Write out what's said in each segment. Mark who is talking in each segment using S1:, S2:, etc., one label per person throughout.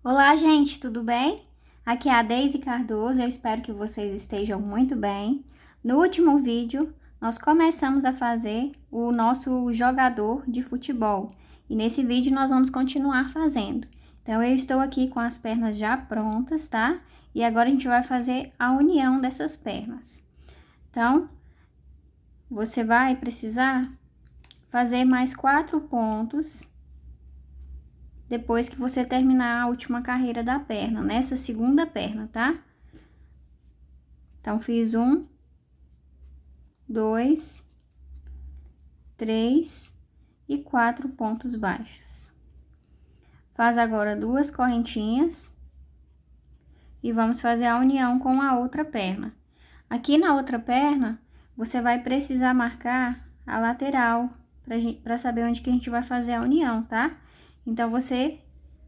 S1: Olá, gente, tudo bem? Aqui é a Deise Cardoso, eu espero que vocês estejam muito bem. No último vídeo, nós começamos a fazer o nosso jogador de futebol e nesse vídeo nós vamos continuar fazendo. Então, eu estou aqui com as pernas já prontas, tá? E agora a gente vai fazer a união dessas pernas. Então, você vai precisar fazer mais 4 pontos depois que você terminar a última carreira da perna, nessa segunda perna, tá? Então, fiz 1, 2, 3 e 4 pontos baixos. Faz agora 2 correntinhas e vamos fazer a união com a outra perna. Aqui na outra perna, você vai precisar marcar a lateral para saber onde que a gente vai fazer a união, tá? Então, você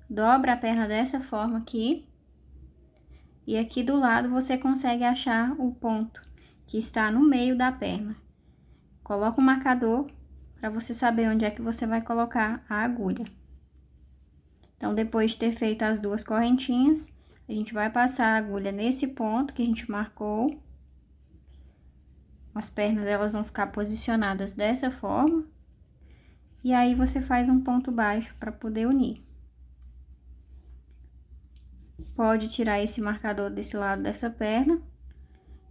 S1: dobra a perna dessa forma aqui. E aqui do lado você consegue achar o ponto que está no meio da perna. Coloca o marcador para você saber onde é que você vai colocar a agulha. Então, depois de ter feito as 2 correntinhas, a gente vai passar a agulha nesse ponto que a gente marcou. As pernas, elas vão ficar posicionadas dessa forma. E aí, você faz um ponto baixo para poder unir. Pode tirar esse marcador desse lado dessa perna.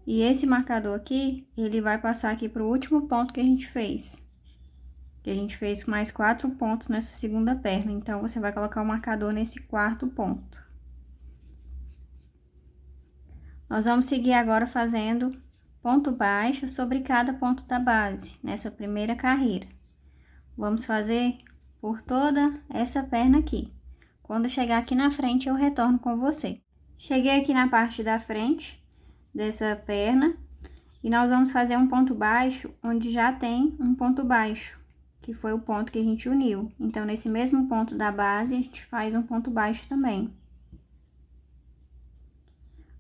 S1: E esse marcador aqui, ele vai passar aqui pro último ponto que a gente fez. Que a gente fez mais 4 pontos nessa segunda perna. Então, você vai colocar o marcador nesse 4º ponto. Nós vamos seguir agora fazendo ponto baixo sobre cada ponto da base, nessa primeira carreira. Vamos fazer por toda essa perna aqui. Quando chegar aqui na frente, eu retorno com você. Cheguei aqui na parte da frente dessa perna e nós vamos fazer um ponto baixo onde já tem um ponto baixo, que foi o ponto que a gente uniu. Então, nesse mesmo ponto da base, a gente faz um ponto baixo também.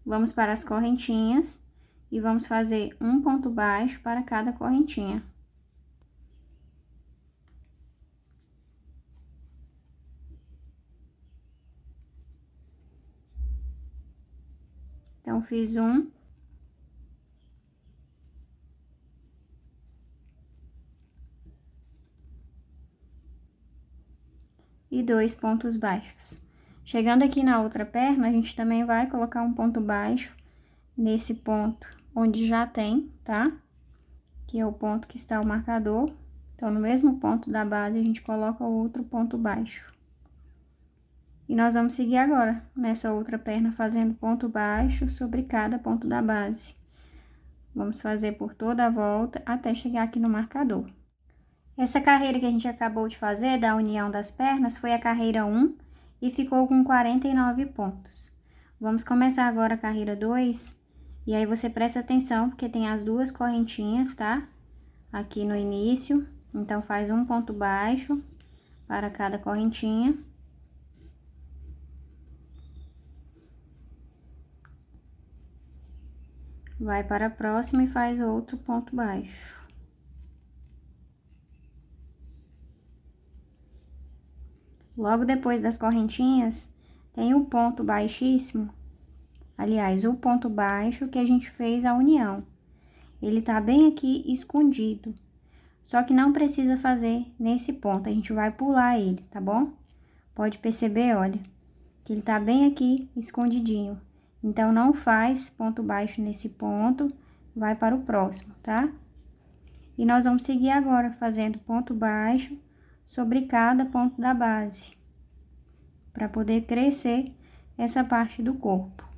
S1: Vamos para as correntinhas e vamos fazer um ponto baixo para cada correntinha. Então, fiz 1. E 2 pontos baixos. Chegando aqui na outra perna, a gente também vai colocar um ponto baixo nesse ponto onde já tem, tá? Que é o ponto que está o marcador. Então, no mesmo ponto da base, a gente coloca o outro ponto baixo. E nós vamos seguir agora nessa outra perna fazendo ponto baixo sobre cada ponto da base. Vamos fazer por toda a volta até chegar aqui no marcador. Essa carreira que a gente acabou de fazer, da união das pernas, foi a carreira 1 e ficou com 49 pontos. Vamos começar agora a carreira 2, e aí você presta atenção, porque tem as 2 correntinhas, tá? Aqui no início, então faz um ponto baixo para cada correntinha. Vai para a próxima e faz outro ponto baixo. Logo depois das correntinhas, tem o ponto baixíssimo, aliás, o ponto baixo que a gente fez a união. Ele tá bem aqui escondido, só que não precisa fazer nesse ponto, a gente vai pular ele, tá bom? Pode perceber, olha, que ele tá bem aqui escondidinho. Então, não faz ponto baixo nesse ponto, vai para o próximo, tá? E nós vamos seguir agora fazendo ponto baixo sobre cada ponto da base, para poder crescer essa parte do corpo.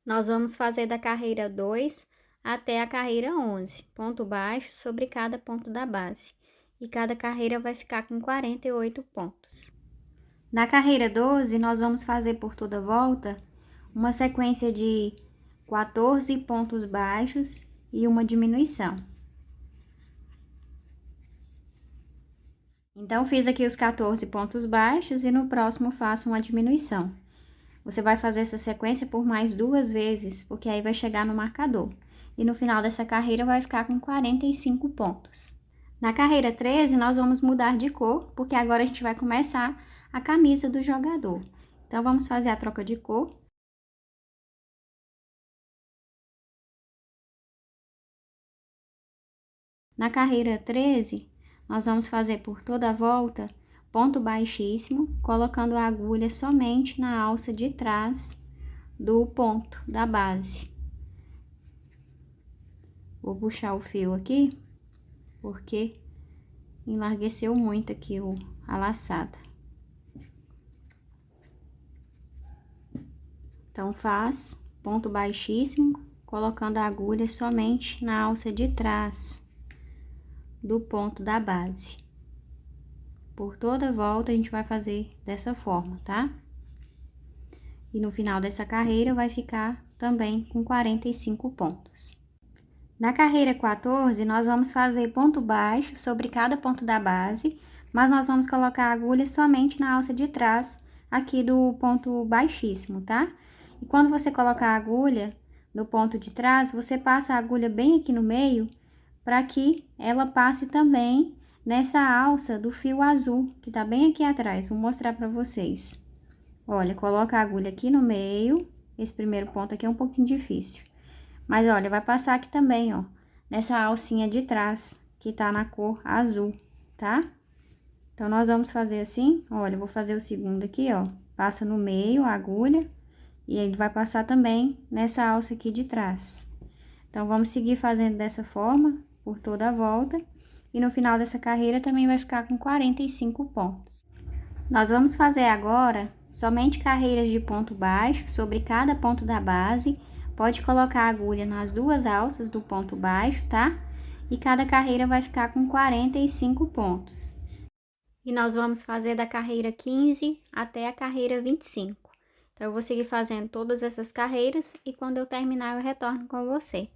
S1: Nós vamos fazer da carreira 2 até a carreira 11, ponto baixo sobre cada ponto da base. E cada carreira vai ficar com 48 pontos. Na carreira 12, nós vamos fazer por toda a volta uma sequência de 14 pontos baixos e uma diminuição. Então, fiz aqui os 14 pontos baixos e no próximo faço uma diminuição. Você vai fazer essa sequência por mais 2 vezes, porque aí vai chegar no marcador. E no final dessa carreira vai ficar com 45 pontos. Na carreira 13, nós vamos mudar de cor, porque agora a gente vai começar a camisa do jogador. Então, vamos fazer a troca de cor. Na carreira 13, nós vamos fazer por toda a volta ponto baixíssimo, colocando a agulha somente na alça de trás do ponto da base. Vou puxar o fio aqui, porque enlargueceu muito aqui a laçada. Então, faz ponto baixíssimo, colocando a agulha somente na alça de trás do ponto da base. Por toda a volta, a gente vai fazer dessa forma, tá? E no final dessa carreira, vai ficar também com 45 pontos. Na carreira 14, nós vamos fazer ponto baixo sobre cada ponto da base, mas nós vamos colocar a agulha somente na alça de trás, aqui do ponto baixíssimo, tá? E quando você colocar a agulha no ponto de trás, você passa a agulha bem aqui no meio, para que ela passe também nessa alça do fio azul, que tá bem aqui atrás. Vou mostrar para vocês. Olha, coloca a agulha aqui no meio. Esse primeiro ponto aqui é um pouquinho difícil. Mas, olha, vai passar aqui também, ó, nessa alcinha de trás, que tá na cor azul, tá? Então, nós vamos fazer assim, olha, eu vou fazer o segundo aqui, ó. Passa no meio a agulha, e ele vai passar também nessa alça aqui de trás. Então, vamos seguir fazendo dessa forma, por toda a volta. E no final dessa carreira também vai ficar com 45 pontos. Nós vamos fazer agora somente carreiras de ponto baixo sobre cada ponto da base. Pode colocar a agulha nas duas alças do ponto baixo, tá? E cada carreira vai ficar com 45 pontos. E nós vamos fazer da carreira 15 até a carreira 25. Então, eu vou seguir fazendo todas essas carreiras e quando eu terminar eu retorno com você.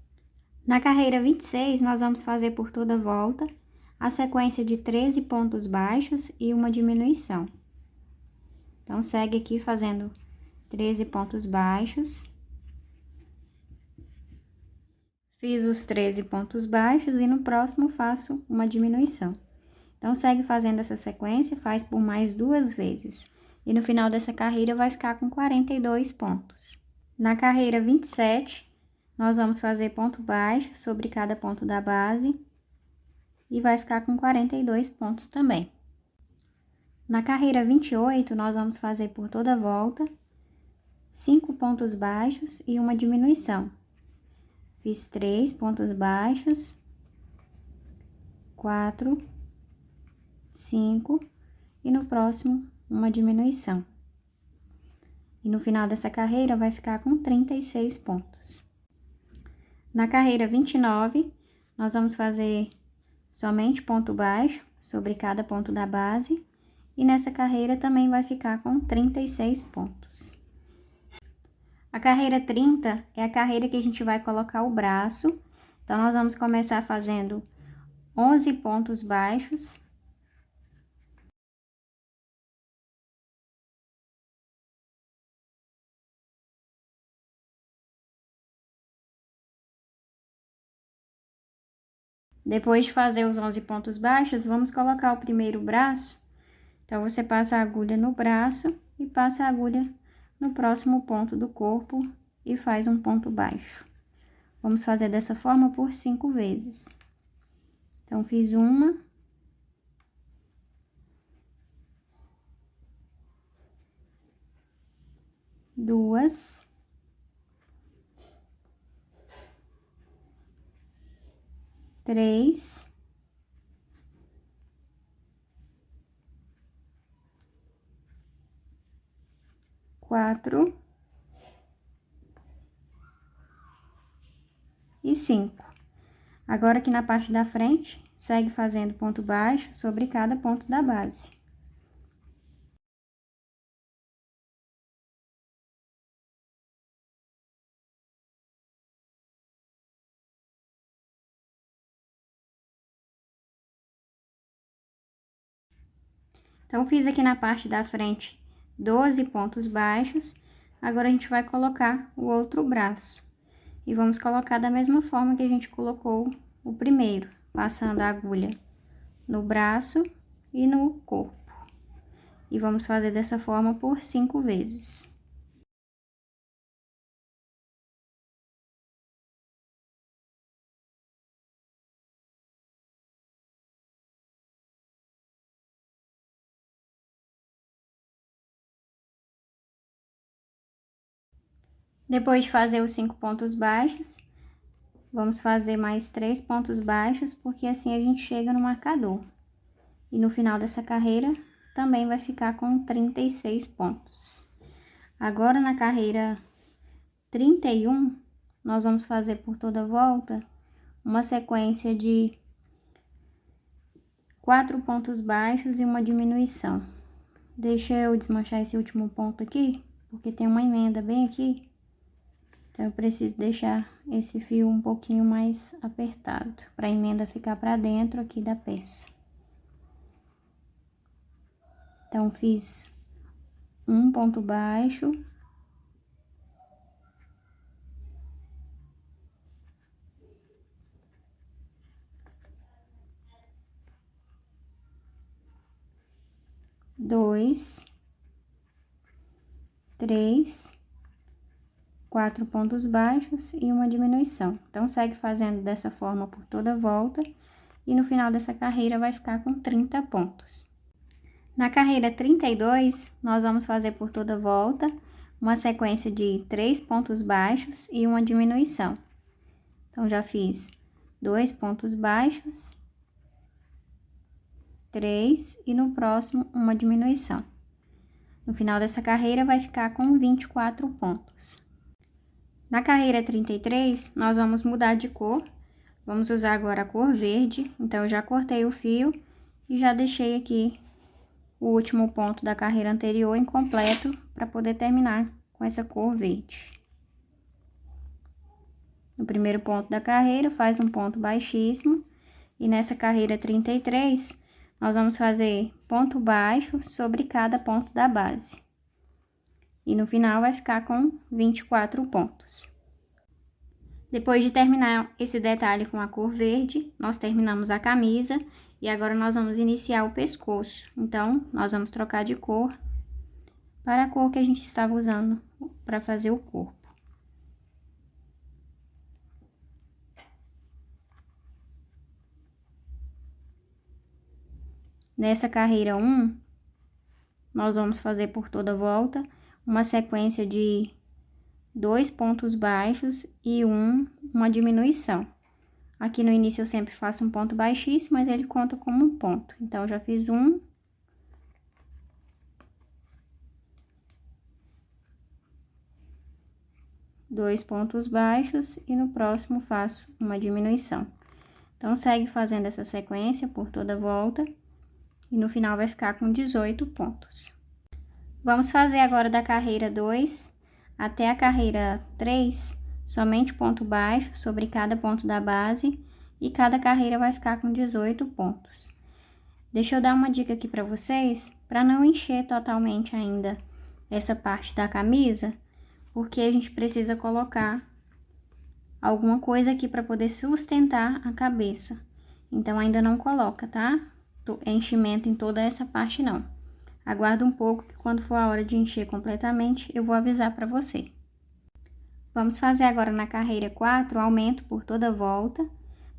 S1: Na carreira 26, nós vamos fazer por toda a volta a sequência de 13 pontos baixos e uma diminuição. Então, segue aqui fazendo 13 pontos baixos. Fiz os 13 pontos baixos e no próximo faço uma diminuição. Então, segue fazendo essa sequência, faz por mais 2 vezes. E no final dessa carreira vai ficar com 42 pontos. Na carreira 27, nós vamos fazer ponto baixo sobre cada ponto da base e vai ficar com 42 pontos também. Na carreira 28, nós vamos fazer por toda a volta 5 pontos baixos e uma diminuição. Fiz 3 pontos baixos, 4, 5 e no próximo uma diminuição. E no final dessa carreira vai ficar com 36 pontos. Na carreira 29, nós vamos fazer somente ponto baixo sobre cada ponto da base. E nessa carreira também vai ficar com 36 pontos. A carreira 30 é a carreira que a gente vai colocar o braço. Então, nós vamos começar fazendo 11 pontos baixos. Depois de fazer os 11 pontos baixos, vamos colocar o primeiro braço. Então, você passa a agulha no braço e passa a agulha no próximo ponto do corpo e faz um ponto baixo. Vamos fazer dessa forma por 5 vezes. Então, fiz uma, 2, 3, 4 e 5. Agora, aqui na parte da frente, segue fazendo ponto baixo sobre cada ponto da base. Então, fiz aqui na parte da frente 12 pontos baixos. Agora, a gente vai colocar o outro braço. E vamos colocar da mesma forma que a gente colocou o primeiro, passando a agulha no braço e no corpo. E vamos fazer dessa forma por 5 vezes. Depois de fazer os 5 pontos baixos, vamos fazer mais 3 pontos baixos, porque assim a gente chega no marcador. E no final dessa carreira, também vai ficar com 36 pontos. Agora, na carreira 31, nós vamos fazer por toda a volta uma sequência de 4 pontos baixos e uma diminuição. Deixa eu desmanchar esse último ponto aqui, porque tem uma emenda bem aqui. Então, eu preciso deixar esse fio um pouquinho mais apertado, para a emenda ficar para dentro aqui da peça. Então, fiz um ponto baixo. Dois, três, 4 pontos baixos e uma diminuição. Então, segue fazendo dessa forma por toda a volta e no final dessa carreira vai ficar com 30 pontos. Na carreira 32, nós vamos fazer por toda a volta uma sequência de 3 pontos baixos e uma diminuição. Então, já fiz 2 pontos baixos, 3 e no próximo uma diminuição. No final dessa carreira vai ficar com 24 pontos. Na carreira 33, nós vamos mudar de cor. Vamos usar agora a cor verde. Então, eu já cortei o fio e já deixei aqui o último ponto da carreira anterior incompleto para poder terminar com essa cor verde. No primeiro ponto da carreira, faz um ponto baixíssimo. E nessa carreira 33, nós vamos fazer ponto baixo sobre cada ponto da base. E no final vai ficar com 24 pontos. Depois de terminar esse detalhe com a cor verde, nós terminamos a camisa e agora nós vamos iniciar o pescoço. Então, nós vamos trocar de cor para a cor que a gente estava usando para fazer o corpo. Nessa carreira 1, nós vamos fazer por toda a volta uma sequência de 2 pontos baixos e uma diminuição. Aqui no início eu sempre faço um ponto baixíssimo, mas ele conta como um ponto. Então, eu já fiz 2 pontos baixos e no próximo faço uma diminuição. Então, segue fazendo essa sequência por toda a volta e no final vai ficar com 18 pontos. Vamos fazer agora da carreira 2 até a carreira 3, somente ponto baixo sobre cada ponto da base e cada carreira vai ficar com 18 pontos. Deixa eu dar uma dica aqui para vocês, para não encher totalmente ainda essa parte da camisa, porque a gente precisa colocar alguma coisa aqui para poder sustentar a cabeça. Então, ainda não coloca, tá? Enchimento em toda essa parte, não. Aguarda um pouco, que quando for a hora de encher completamente, eu vou avisar para você. Vamos fazer agora na carreira 4, aumento por toda a volta,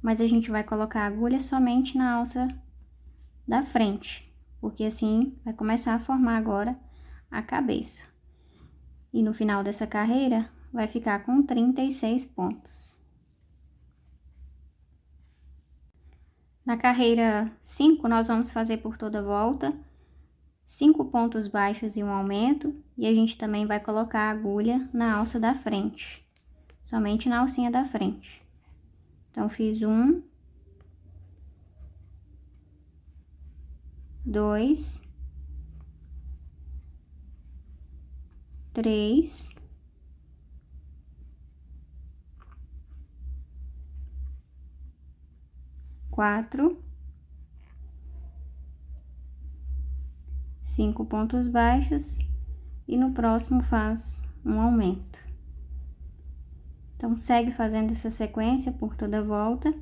S1: mas a gente vai colocar a agulha somente na alça da frente, porque assim vai começar a formar agora a cabeça. E no final dessa carreira, vai ficar com 36 pontos. Na carreira 5, nós vamos fazer por toda a volta 5 pontos baixos e um aumento, e a gente também vai colocar a agulha na alça da frente, somente na alcinha da frente. Então, fiz 2, 3, 4, 5 pontos baixos e no próximo faz um aumento. Então, segue fazendo essa sequência por toda a volta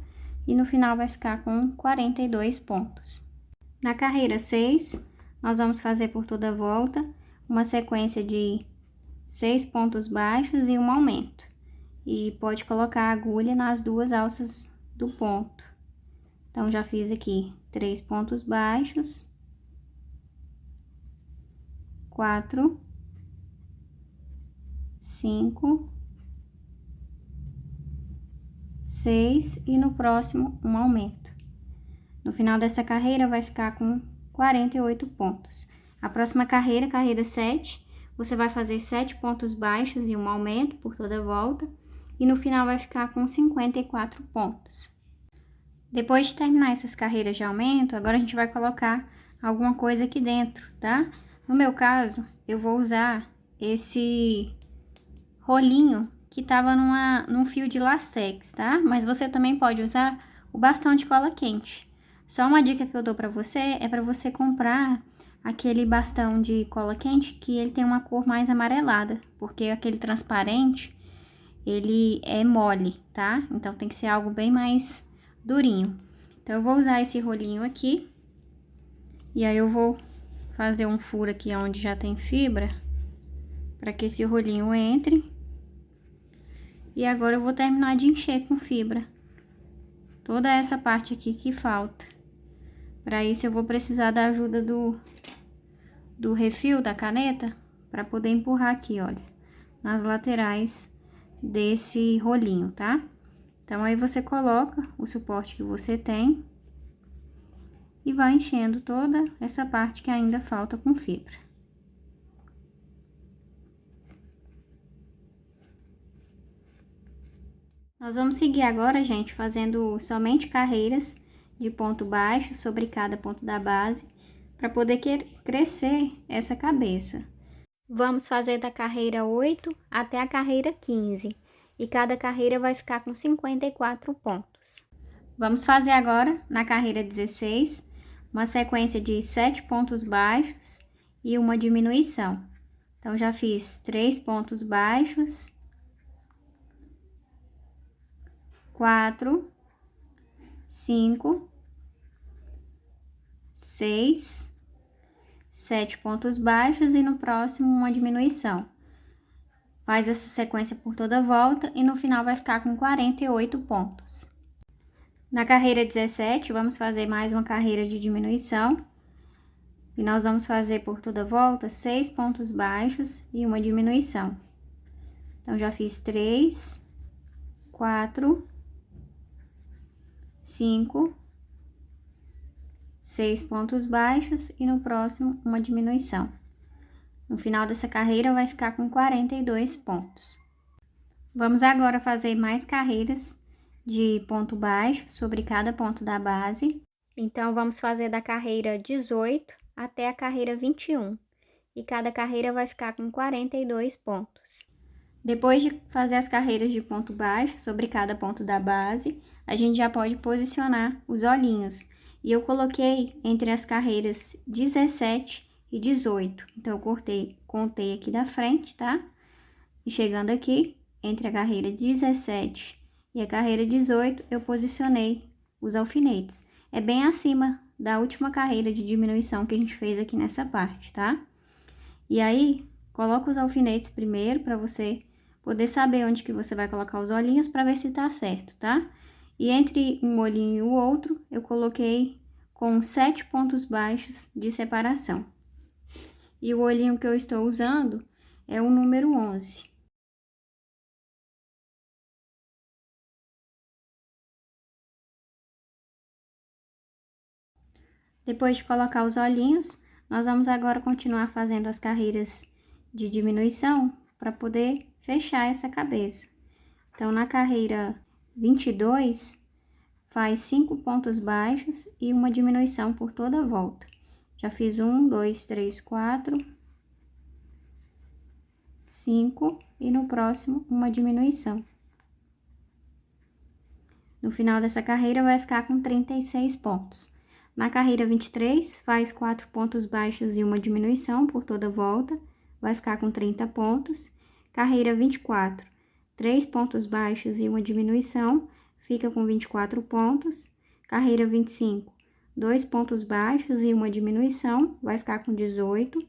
S1: e no final vai ficar com 42 pontos. Na carreira 6, nós vamos fazer por toda a volta uma sequência de 6 pontos baixos e um aumento. E pode colocar a agulha nas duas alças do ponto. Então, já fiz aqui 3 pontos baixos, 4, 5, 6 e no próximo um aumento. No final dessa carreira vai ficar com 48 pontos. A próxima carreira, carreira 7, você vai fazer 7 pontos baixos e um aumento por toda a volta. E no final vai ficar com 54 pontos. Depois de terminar essas carreiras de aumento, agora a gente vai colocar alguma coisa aqui dentro, tá? No meu caso, eu vou usar esse rolinho que tava num fio de lastex, tá? Mas você também pode usar o bastão de cola quente. Só uma dica que eu dou pra você é pra você comprar aquele bastão de cola quente que ele tem uma cor mais amarelada, porque aquele transparente, ele é mole, tá? Então tem que ser algo bem mais durinho. Então eu vou usar esse rolinho aqui, e aí eu vou fazer um furo aqui onde já tem fibra, para que esse rolinho entre. E agora eu vou terminar de encher com fibra toda essa parte aqui que falta. Para isso eu vou precisar da ajuda do refil da caneta, para poder empurrar aqui, olha, nas laterais desse rolinho, tá? Então, aí você coloca o suporte que você tem e vai enchendo toda essa parte que ainda falta com fibra. Nós vamos seguir agora, gente, fazendo somente carreiras de ponto baixo sobre cada ponto da base, para poder crescer essa cabeça. Vamos fazer da carreira 8 até a carreira 15, e cada carreira vai ficar com 54 pontos. Vamos fazer agora, na carreira 16, uma sequência de 7 pontos baixos e uma diminuição. Então, já fiz 3 pontos baixos, 4, 5, 6, 7 pontos baixos e no próximo uma diminuição. Faz essa sequência por toda a volta e no final vai ficar com 48 pontos. Na carreira 17, vamos fazer mais uma carreira de diminuição. E nós vamos fazer por toda a volta 6 pontos baixos e uma diminuição. Então, já fiz 3, 4, 5, 6 pontos baixos e no próximo uma diminuição. No final dessa carreira vai ficar com 42 pontos. Vamos agora fazer mais carreiras de ponto baixo sobre cada ponto da base. Então, vamos fazer da carreira 18 até a carreira 21. E cada carreira vai ficar com 42 pontos. Depois de fazer as carreiras de ponto baixo sobre cada ponto da base, a gente já pode posicionar os olhinhos. E eu coloquei entre as carreiras 17 e 18. Então, eu contei aqui da frente, tá? E chegando aqui, entre a carreira 17 e a carreira 18, eu posicionei os alfinetes. É bem acima da última carreira de diminuição que a gente fez aqui nessa parte, tá? E aí, coloca os alfinetes primeiro para você poder saber onde que você vai colocar os olhinhos para ver se tá certo, tá? E entre um olhinho e o outro, eu coloquei com 7 pontos baixos de separação. E o olhinho que eu estou usando é o número 11. Depois de colocar os olhinhos, nós vamos agora continuar fazendo as carreiras de diminuição para poder fechar essa cabeça. Então, na carreira 22, faz 5 pontos baixos e uma diminuição por toda a volta. Já fiz 1, 2, 3, 4, 5 e no próximo uma diminuição. No final dessa carreira vai ficar com 36 pontos. Na carreira 23, faz 4 pontos baixos e uma diminuição por toda a volta, vai ficar com 30 pontos. Carreira 24, 3 pontos baixos e uma diminuição, fica com 24 pontos. Carreira 25, 2 pontos baixos e uma diminuição, vai ficar com 18.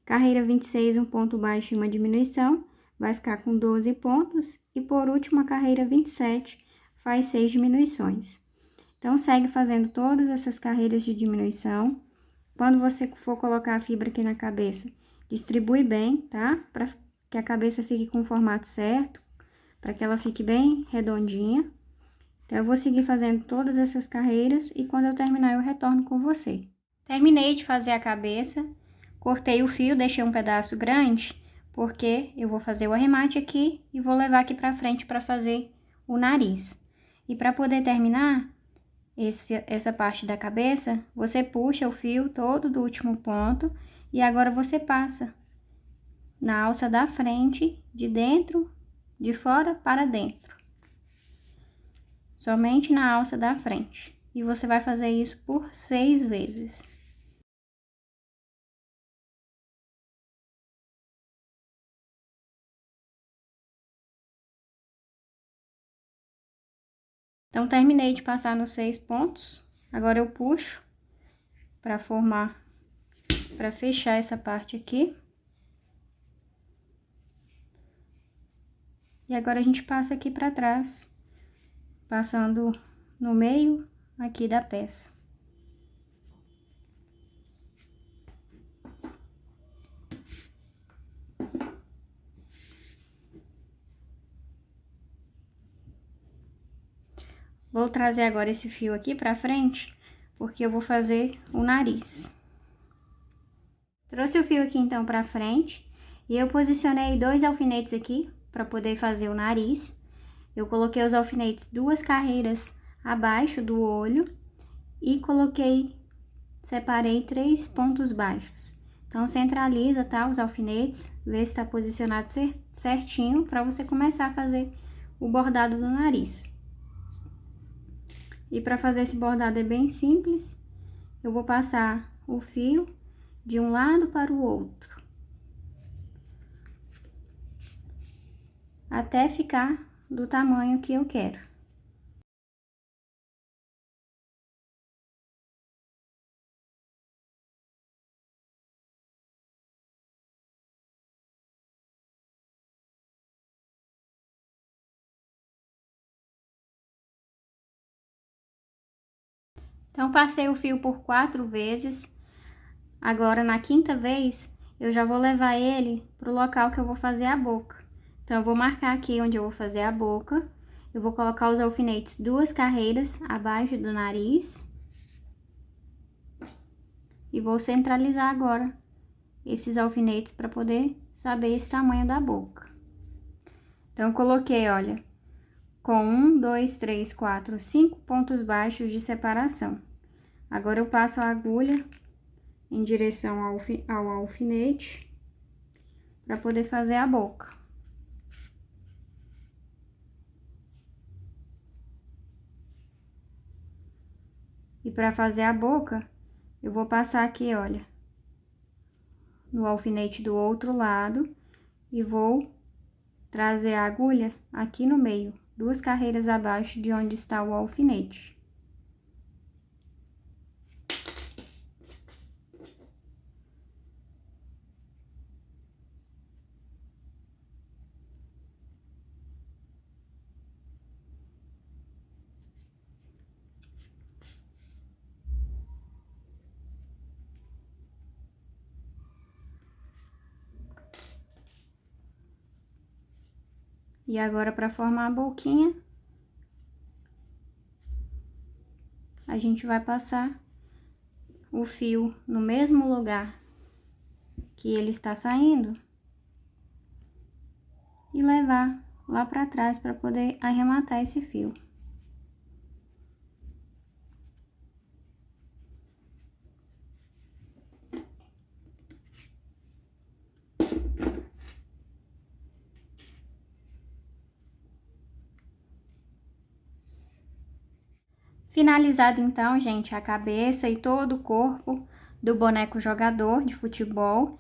S1: Carreira 26, um ponto baixo e uma diminuição, vai ficar com 12 pontos. E por último, a carreira 27, faz 6 diminuições. Então, segue fazendo todas essas carreiras de diminuição. Quando você for colocar a fibra aqui na cabeça, distribui bem, tá? Para que a cabeça fique com o formato certo, para que ela fique bem redondinha. Então, eu vou seguir fazendo todas essas carreiras e quando eu terminar, eu retorno com você. Terminei de fazer a cabeça, cortei o fio, deixei um pedaço grande, porque eu vou fazer o arremate aqui e vou levar aqui pra frente para fazer o nariz. E para poder terminar essa parte da cabeça, você puxa o fio todo do último ponto e agora você passa na alça da frente, de fora para dentro. Somente na alça da frente. E você vai fazer isso por 6 vezes. Então, terminei de passar nos 6 pontos. Agora, eu puxo para fechar essa parte aqui. E agora, a gente passa aqui para trás, passando no meio aqui da peça. Vou trazer agora esse fio aqui pra frente, porque eu vou fazer o nariz. Trouxe o fio aqui, então, pra frente, e eu posicionei 2 alfinetes aqui, pra poder fazer o nariz. Eu coloquei os alfinetes 2 carreiras abaixo do olho, e separei 3 pontos baixos. Então, centraliza, tá, os alfinetes, vê se tá posicionado certinho, pra você começar a fazer o bordado do nariz. E para fazer esse bordado é bem simples, eu vou passar o fio de um lado para o outro, até ficar do tamanho que eu quero. Então, passei o fio por 4 vezes. Agora, na 5ª vez, eu já vou levar ele pro local que eu vou fazer a boca. Então, eu vou marcar aqui onde eu vou fazer a boca. Eu vou colocar os alfinetes 2 carreiras abaixo do nariz. E vou centralizar agora esses alfinetes para poder saber esse tamanho da boca. Então, eu coloquei, olha, com 1, 2, 3, 4, 5 pontos baixos de separação. Agora, eu passo a agulha em direção ao alfinete para poder fazer a boca. E para fazer a boca, eu vou passar aqui, olha, no alfinete do outro lado e vou trazer a agulha aqui no meio, 2 carreiras abaixo de onde está o alfinete. E agora, para formar a boquinha, a gente vai passar o fio no mesmo lugar que ele está saindo e levar lá para trás para poder arrematar esse fio. Finalizado, então, gente, a cabeça e todo o corpo do boneco jogador de futebol.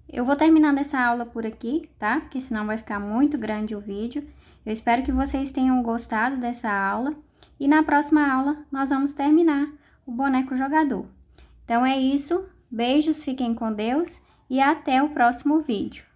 S1: Eu vou terminando essa aula por aqui, tá? Porque senão vai ficar muito grande o vídeo. Eu espero que vocês tenham gostado dessa aula. E na próxima aula, nós vamos terminar o boneco jogador. Então é isso, beijos, fiquem com Deus e até o próximo vídeo.